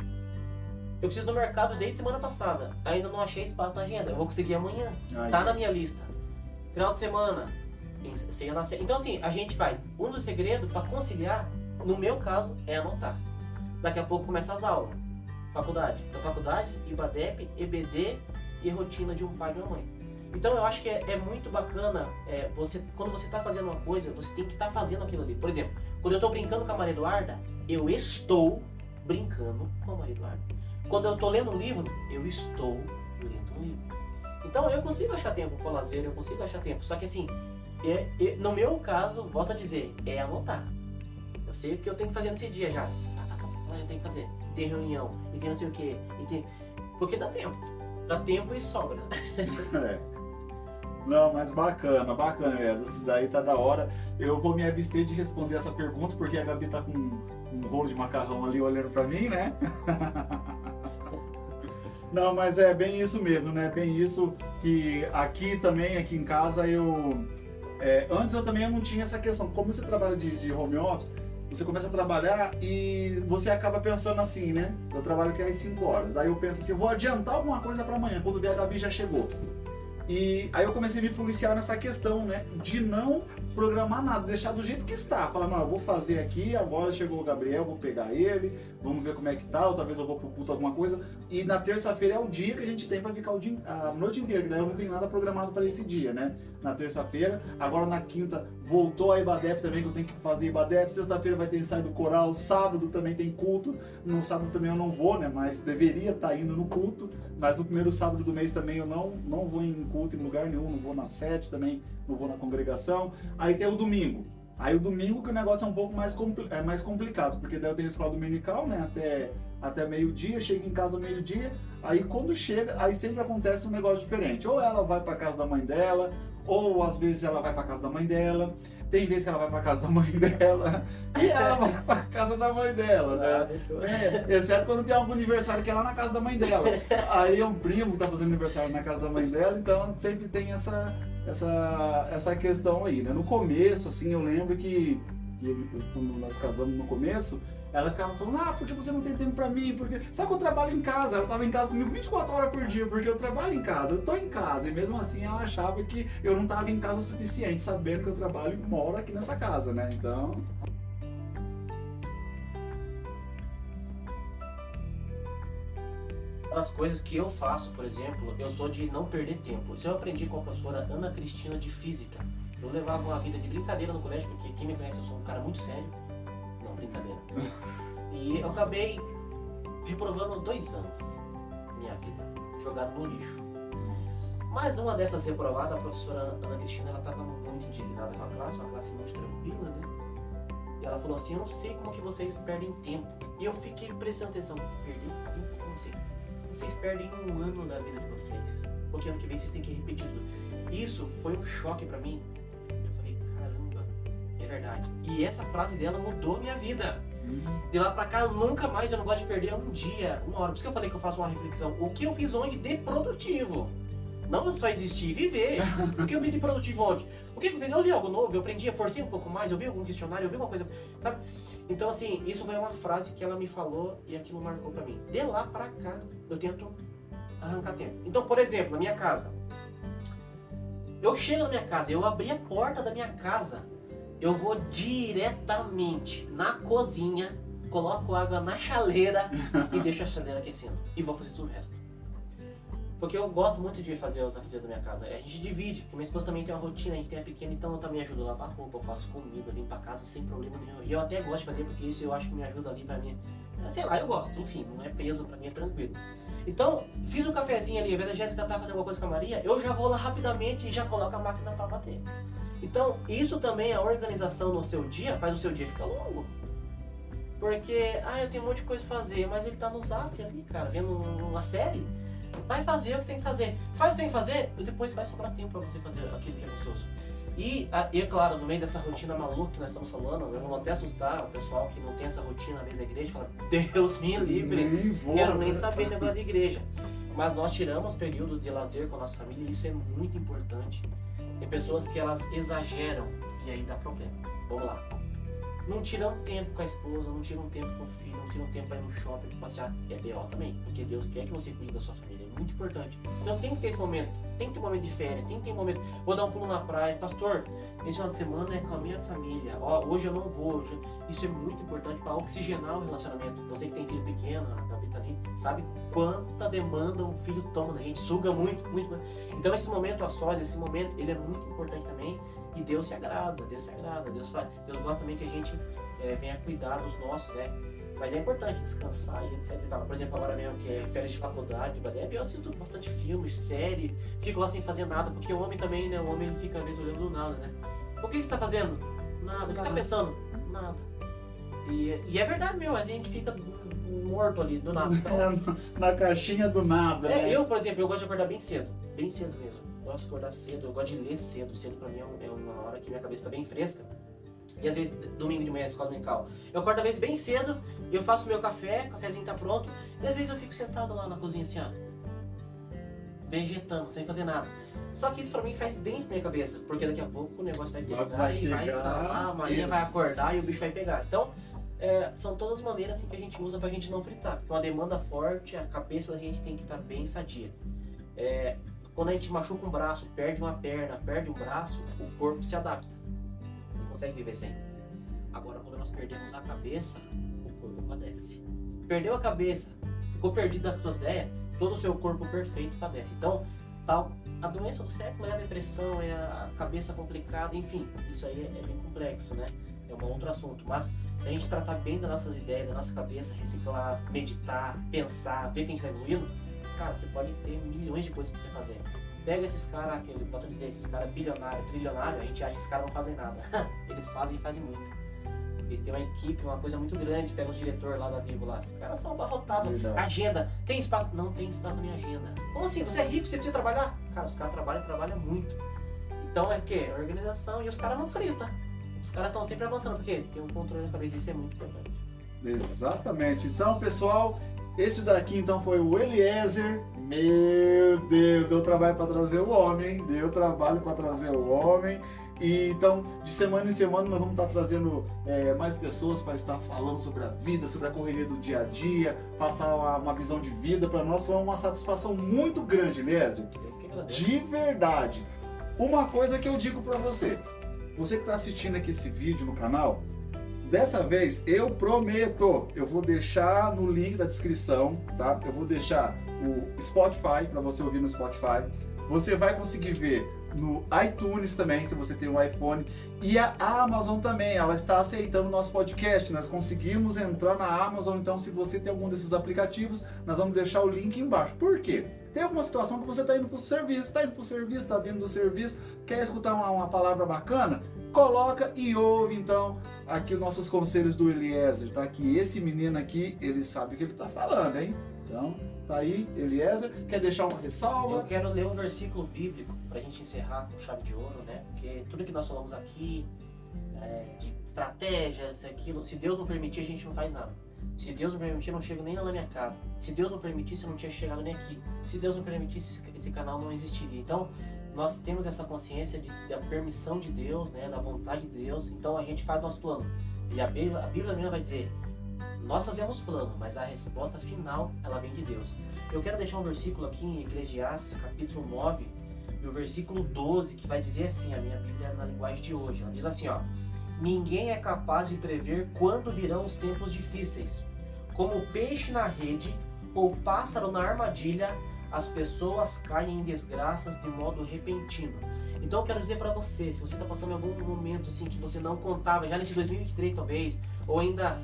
Eu preciso no mercado desde semana passada. Ainda não achei espaço na agenda. Eu vou conseguir amanhã. Tá na minha lista. Final de semana. Então assim, a gente vai. Um dos segredos para conciliar, no meu caso, é anotar. Daqui a pouco começa as aulas. Faculdade. Então faculdade, IBADEP, EBD e rotina de um pai e de uma mãe. Então eu acho que é muito bacana, quando você está fazendo uma coisa, você tem que estar fazendo aquilo ali. Por exemplo, quando eu estou brincando com a Maria Eduarda, eu estou brincando com a Maria Eduarda. Quando eu estou lendo um livro, eu estou lendo um livro. Então eu consigo achar tempo com lazer, eu consigo achar tempo. Só que assim, no meu caso, volto a dizer, é anotar. Eu sei o que eu tenho que fazer nesse dia já. Eu tenho que fazer. Tem reunião, e tem não sei o que. Porque dá tempo. Dá tempo e sobra. Não, mas bacana, mesmo. Isso daí tá da hora. Eu vou me abster de responder essa pergunta, porque a Gabi tá com um rolo de macarrão ali olhando pra mim, né? Não, mas é bem isso mesmo, né? Bem isso que aqui em casa, antes eu também não tinha essa questão. Como você trabalha de home office, você começa a trabalhar e você acaba pensando assim, né? Eu trabalho aqui às 5 horas. Daí eu penso assim, eu vou adiantar alguma coisa para amanhã, quando a Gabi já chegou. E aí eu comecei a me policiar nessa questão, né? De não programar nada, deixar do jeito que está. Falar, não, eu vou fazer aqui, agora chegou o Gabriel, vou pegar ele, vamos ver como é que tá, ou talvez eu vou pro culto alguma coisa. E na terça-feira é o dia que a gente tem para ficar a noite inteira, que daí eu não tenho nada programado para esse dia, né? Na terça-feira. Agora na quinta voltou a IBADEP também, que eu tenho que fazer IBADEP. Sexta-feira vai ter ensaio do coral, sábado também tem culto. No sábado também eu não vou, né? Mas deveria estar indo no culto. Mas no primeiro sábado do mês também eu não vou em culto em lugar nenhum, não vou na sede também, não vou na congregação. Aí tem o domingo. Aí o domingo que o negócio é um pouco mais complicado, porque daí eu tenho escola dominical, né? Até meio-dia, chego em casa meio-dia. Aí quando chega, aí sempre acontece um negócio diferente. Ou ela vai para casa da mãe dela, ou às vezes ela vai para casa da mãe dela. Tem vezes que ela vai para casa da mãe dela e ela vai para casa da mãe dela, né? Exceto quando tem algum aniversário que é lá na casa da mãe dela. Aí é um primo que tá fazendo aniversário na casa da mãe dela, então sempre tem essa questão aí, né? No começo, assim, eu lembro que quando nós casamos no começo, ela ficava falando, por que você não tem tempo pra mim? Só que eu trabalho em casa, ela tava em casa comigo 24 horas por dia, porque eu trabalho em casa, eu tô em casa, e mesmo assim ela achava que eu não tava em casa o suficiente, sabendo que eu trabalho e moro aqui nessa casa, né? Então... As coisas que eu faço, por exemplo, eu sou de não perder tempo. Isso eu aprendi com a professora Ana Cristina de Física. Eu levava uma vida de brincadeira no colégio, porque quem me conhece, eu sou um cara muito sério. Não, brincadeira. E eu acabei reprovando 2 anos da minha vida, jogado no lixo. Mas uma dessas reprovadas, a professora Ana Cristina, ela estava muito indignada com a classe, uma classe muito tranquila, né? E ela falou assim, eu não sei como que vocês perdem tempo. E eu fiquei prestando atenção, perder tempo com vocês. Vocês perdem 1 ano da vida de vocês, porque ano que vem vocês têm que repetir tudo. Isso foi um choque pra mim. Eu falei, caramba, é verdade. E essa frase dela mudou minha vida. De lá pra cá, nunca mais eu não gosto de perder um dia, 1 hora. Por isso que eu falei que eu faço uma reflexão. O que eu fiz ontem de produtivo? Não só existir e viver. O que eu vi de produtivo ontem? O que eu fiz? Eu li algo novo, eu aprendi, eu forcei um pouco mais, eu vi algum questionário, eu vi uma coisa, sabe? Então assim, isso foi uma frase que ela me falou e aquilo marcou pra mim. De lá pra cá, eu tento arrancar tempo. Então, por exemplo, na minha casa. Eu chego na minha casa, eu abri a porta da minha casa, eu vou diretamente na cozinha, coloco água na chaleira e deixo a chaleira aquecendo. E vou fazer tudo o resto. Porque eu gosto muito de fazer os afazeres da minha casa. A gente divide, porque minha esposa também tem uma rotina, a gente tem a pequena, então eu também ajudo a lavar roupa, eu faço comida, limpo a casa sem problema nenhum. E eu até gosto de fazer, porque isso eu acho que me ajuda ali pra mim. Sei lá, eu gosto, enfim, não é peso pra mim, é tranquilo. Então, fiz um cafezinho ali, ao invés da Jéssica tá fazendo alguma coisa com a Maria, eu já vou lá rapidamente e já coloco a máquina pra bater. Então, isso também, a organização no seu dia, faz o seu dia ficar longo. Porque, eu tenho um monte de coisa pra fazer, mas ele tá no Zap ali, cara, vendo uma série. Vai fazer o que você tem que fazer. Faz o que tem que fazer e depois vai sobrar tempo pra você fazer aquilo que é gostoso. E é claro, no meio dessa rotina maluca que nós estamos falando, eu vou até assustar o pessoal que não tem essa rotina na da igreja, fala, Deus me livre, quero nem saber negócio de igreja. Mas nós tiramos período de lazer com a nossa família e isso é muito importante. Tem pessoas que elas exageram e aí dá problema. Vamos lá. Não tiram tempo com a esposa, não tiram tempo com o filho, não tiram tempo para ir no shopping, para passear. É B.O. também, porque Deus quer que você cuide da sua família, é muito importante. Então tem que ter esse momento, tem que ter um momento de férias, tem que ter um momento. Vou dar um pulo na praia, pastor, esse final de semana é com a minha família, ó, hoje eu não vou. Hoje... Isso é muito importante para oxigenar o relacionamento. Você que tem filho pequeno, a Gabi tá ali, sabe quanta demanda um filho toma, a gente suga muito, muito. Então esse momento a sós, esse momento, ele é muito importante também. E Deus se agrada, Deus gosta também que a gente venha cuidar dos nossos, né? Mas é importante descansar e etc e tal. Por exemplo, agora mesmo que é férias de faculdade, eu assisto bastante filmes, série, fico lá sem fazer nada, porque o homem também, né? O homem ele fica às vezes olhando do nada, né? O que você está fazendo? Nada. O que você está pensando? Nada. E é verdade, meu, a gente fica morto ali, do nada. Então, na caixinha do nada, né? Eu, por exemplo, eu gosto de acordar bem cedo mesmo. Eu gosto de acordar cedo, eu gosto de ler cedo. Cedo pra mim é uma hora que minha cabeça tá bem fresca. E às vezes, domingo de manhã, escola dominical, eu acordo às vezes bem cedo, eu faço o meu café, o cafezinho tá pronto, e às vezes eu fico sentado lá na cozinha assim, ó, vegetando, sem fazer nada. Só que isso pra mim faz bem pra minha cabeça, porque daqui a pouco o negócio vai pegar vai estralar, a Maria vai acordar e o bicho vai pegar. Então, são todas as maneiras assim, que a gente usa pra gente não fritar, porque uma demanda forte, a cabeça da gente tem que estar bem sadia. Quando a gente machuca um braço, perde uma perna, perde um braço, o corpo se adapta. Não consegue viver sem. Agora, quando nós perdemos a cabeça, o corpo padece. Perdeu a cabeça, ficou perdido das suas ideias, todo o seu corpo perfeito padece. Então, a doença do século é a depressão, é a cabeça complicada, enfim, isso aí é bem complexo, né? É um outro assunto. Mas a gente tratar bem das nossas ideias, da nossa cabeça, reciclar, meditar, pensar, ver que a gente está evoluindo, cara, você pode ter milhões de coisas pra você fazer. Pega esses caras, esses caras bilionários, trilionários, a gente acha que esses caras não fazem nada. Eles fazem e fazem muito. Eles têm uma equipe, uma coisa muito grande, pega os diretores lá da Vivo lá. Os caras são abarrotados. Agenda, tem espaço? Não tem espaço na minha agenda. Como assim? Você é rico, você precisa trabalhar? Cara, os caras trabalham muito. Então é o quê? Organização, e os caras não fritam. Os caras estão sempre avançando, porque tem um controle na cabeça, isso é muito importante. Exatamente. Então, pessoal, esse daqui então foi o Eliezer. Meu Deus, deu trabalho para trazer o homem, E então, de semana em semana, nós vamos estar trazendo mais pessoas para estar falando sobre a vida, sobre a correria do dia a dia, passar uma visão de vida. Para nós foi uma satisfação muito grande, Eliezer. De verdade. Uma coisa que eu digo para você que está assistindo aqui esse vídeo no canal, dessa vez eu prometo, eu vou deixar no link da descrição, tá? Eu vou deixar o Spotify para você ouvir no Spotify. Você vai conseguir ver no iTunes também, se você tem um iPhone. E a Amazon também, ela está aceitando o nosso podcast. Nós conseguimos entrar na Amazon, então se você tem algum desses aplicativos, nós vamos deixar o link embaixo. Por quê? Tem alguma situação que você está indo para o serviço, está vindo do serviço, quer escutar uma palavra bacana? Coloca e ouve então aqui os nossos conselhos do Eliezer, tá? Que esse menino aqui, ele sabe o que ele está falando, hein? Então, tá aí, Eliezer, quer deixar uma ressalva? Eu quero ler um versículo bíblico pra gente encerrar com chave de ouro, né? Porque tudo que nós falamos aqui, de estratégias, aquilo, se Deus não permitir, a gente não faz nada. Se Deus não permitir, eu não chego nem lá na minha casa. Se Deus não permitisse, eu não tinha chegado nem aqui. Se Deus não permitisse, esse canal não existiria. Então, nós temos essa consciência da permissão de Deus, né? Da vontade de Deus. Então, a gente faz nosso plano. E a Bíblia também vai dizer, nós fazemos plano, mas a resposta final, ela vem de Deus. Eu quero deixar um versículo aqui em Eclesiastes, capítulo 9, e o versículo 12, que vai dizer assim, a minha Bíblia é na linguagem de hoje. Ela diz assim, ó: ninguém é capaz de prever quando virão os tempos difíceis. Como o peixe na rede ou pássaro na armadilha, as pessoas caem em desgraças de modo repentino. Então eu quero dizer para você, se você está passando em algum momento assim que você não contava, já nesse 2023 talvez, ou ainda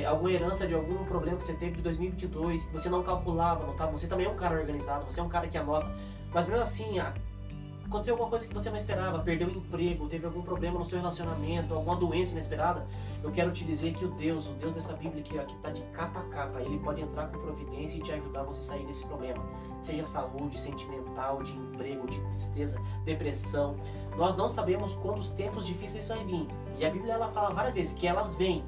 alguma herança de algum problema que você teve de 2022, que você não calculava, não tá? Você também é um cara organizado, você é um cara que anota, mas mesmo assim, aconteceu alguma coisa que você não esperava, perdeu o emprego, teve algum problema no seu relacionamento, alguma doença inesperada, eu quero te dizer que o Deus dessa Bíblia aqui, ó, que tá de capa a capa, ele pode entrar com providência e te ajudar a você sair desse problema. Seja saúde, sentimental, de emprego, de tristeza, depressão. Nós não sabemos quando os tempos difíceis vão vir. E a Bíblia ela fala várias vezes que elas vêm.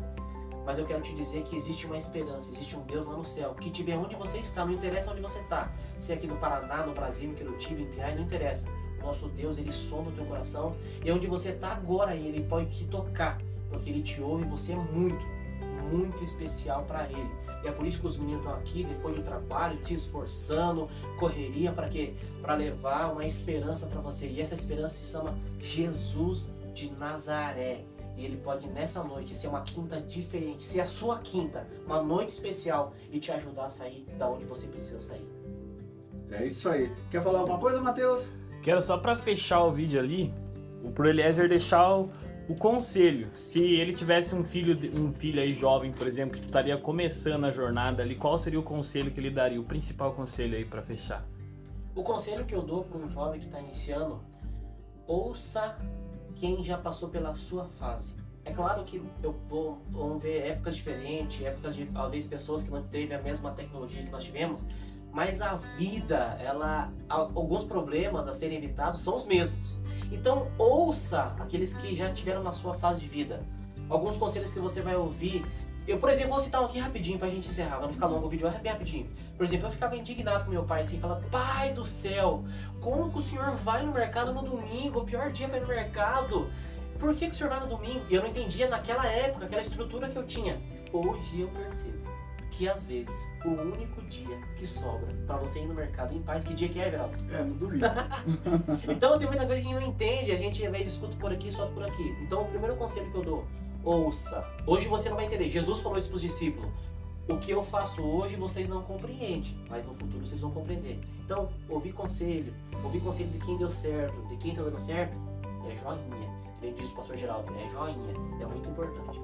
Mas eu quero te dizer que existe uma esperança, existe um Deus lá no céu, que te vê onde você está, não interessa onde você está. Se é aqui no Paraná, no Brasil, em Quirutiba, em Pinhais, não interessa. Nosso Deus, ele sonda o teu coração. E onde você está agora, ele pode te tocar, porque ele te ouve e você é muito, muito especial para ele. E é por isso que os meninos estão aqui, depois do trabalho, se esforçando, correria, para quê? Para levar uma esperança para você. E essa esperança se chama Jesus de Nazaré. E ele pode nessa noite ser uma quinta diferente, ser a sua quinta, uma noite especial e te ajudar a sair da onde você precisa sair. É isso aí. Quer falar alguma coisa, Matheus? Quero só para fechar o vídeo ali, pro Eliezer deixar o conselho. Se ele tivesse um filho aí jovem, por exemplo, que estaria começando a jornada ali, qual seria o conselho que ele daria? O principal conselho aí para fechar. O conselho que eu dou para um jovem que está iniciando, ouça quem já passou pela sua fase. É claro que vamos ver épocas diferentes, épocas de talvez pessoas que não teve a mesma tecnologia que nós tivemos, mas a vida, alguns problemas a serem evitados são os mesmos. Então ouça aqueles que já tiveram na sua fase de vida. Alguns conselhos que você vai ouvir. Eu, por exemplo, vou citar um aqui rapidinho pra gente encerrar, pra não ficar longo o vídeo, bem rapidinho. Por exemplo, eu ficava indignado com meu pai, assim, falando: pai do céu, como que o senhor vai no mercado no domingo, o pior dia pra ir no mercado? Por que o senhor vai no domingo? E eu não entendia naquela época, aquela estrutura que eu tinha. Hoje eu percebo que às vezes o único dia que sobra pra você ir no mercado em paz, que dia que é, Everaldo? É, no domingo. Então tem muita coisa que não entende, a gente às vezes escuta por aqui, solta por aqui. Então o primeiro conselho que eu dou: ouça. Hoje você não vai entender. Jesus falou isso para os discípulos: o que eu faço hoje vocês não compreendem, mas no futuro vocês vão compreender. Então, ouvir conselho de quem deu certo, de quem está dando certo, é joinha. Como diz o pastor Geraldo, é joinha. É muito importante.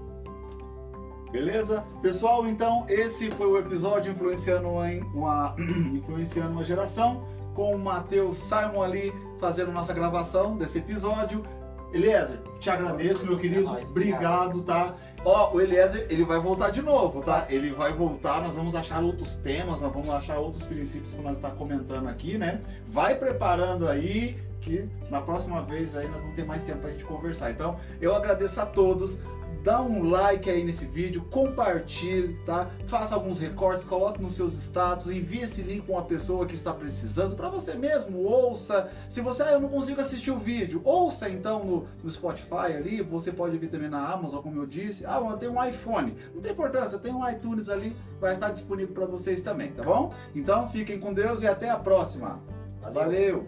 Beleza? Pessoal, então esse foi o episódio Influenciando uma Geração, com o Matheus Simon ali fazendo nossa gravação desse episódio. Eliezer, te agradeço, meu querido. Obrigado, tá? Ó, o Eliezer, ele vai voltar de novo, tá? Ele vai voltar, nós vamos achar outros temas, nós vamos achar outros princípios que nós estamos comentando aqui, né? Vai preparando aí, que na próxima vez aí nós vamos ter mais tempo pra gente conversar. Então, eu agradeço a todos. Dá um like aí nesse vídeo, compartilhe, tá? Faça alguns recortes, coloque nos seus status, envie esse link para uma pessoa que está precisando, para você mesmo, ouça. Se você, eu não consigo assistir o vídeo, ouça então no Spotify ali, você pode ouvir também na Amazon, como eu disse. Ah, eu tenho um iPhone, não tem importância, tem um iTunes ali, vai estar disponível para vocês também, tá bom? Então, fiquem com Deus e até a próxima. Valeu.